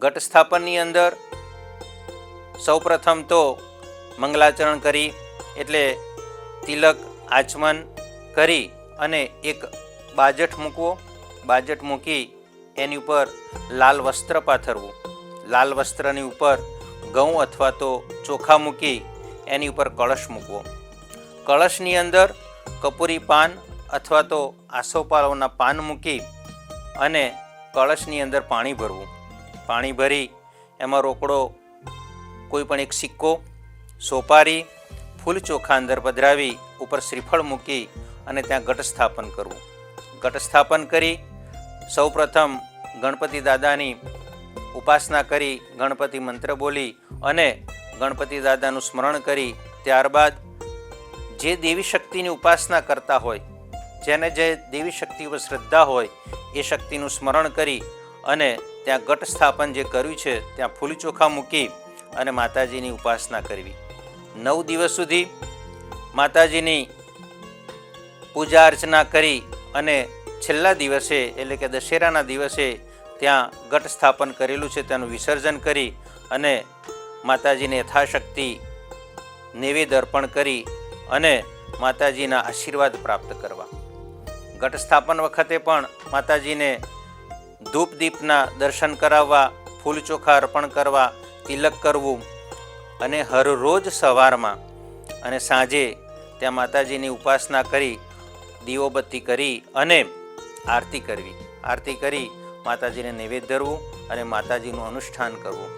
ઘટ સ્થાપનની અંદર સૌપ્રથમ તો મંગલાચરણ કરી એટલે તિલક આચમન કરી અને એક બાજટ મૂકવો. બાજટ મૂકી એની ઉપર લાલ વસ્ત્ર પાથરવું. લાલ વસ્ત્રની ઉપર ઘઉં અથવા તો ચોખા મૂકી એની ઉપર કળશ મૂકવો. કળશની અંદર કપૂરી પાન અથવા તો આસોપાલવના પાન મૂકી અને કળશની અંદર પાણી ભરવું. પાણી ભરી એમાં રોકડો કોઈ પણ એક સિક્કો, સોપારી, ફૂલ ચોખા અંદર પધરાવી ઉપર શ્રીફળ મૂકી અને ત્યાં ઘટ સ્થાપન કરવું. ઘટ સ્થાપન કરી સૌપ્રથમ ગણપતિ દાદાની ઉપાસના કરી ગણપતિ મંત્ર બોલી અને ગણપતિ દાદાનું સ્મરણ કરી ત્યારબાદ જે દેવી શક્તિની ઉપાસના કરતા હોય, જેને જે દેવી શક્તિ ઉપર શ્રદ્ધા હોય એ શક્તિનું સ્મરણ કરી અને ત્યાં ઘટ સ્થાપન જે કર્યું છે ત્યાં ફૂલ ચોખા મૂકી અને માતાજીની ઉપાસના કરવી. 9 દિવસ સુધી માતાજીની પૂજા અર્ચના કરી અને છેલ્લા દિવસે એટલે કે દશેરાના દિવસે ત્યાં ઘટ સ્થાપન કરેલું છે તેનું વિસર્જન કરી અને માતાજીને યથાશક્તિ નૈવેદ્ય અર્પણ કરી અને માતાજીના આશીર્વાદ પ્રાપ્ત કરવા. ઘટ સ્થાપન વખતે પણ માતાજીને ધૂપ દીપના દર્શન કરાવવા, ફૂલ ચોખા અર્પણ કરવા, તિલક કરવું અને હરરોજ સવારમાં અને સાંજે ત્યાં માતાજીની ઉપાસના કરી દીવોબત્તી કરી અને આરતી કરવી. આરતી કરી માતાજીને નૈવેદ્ય ધરવું અને માતાજીનું અનુષ્ઠાન કરવું.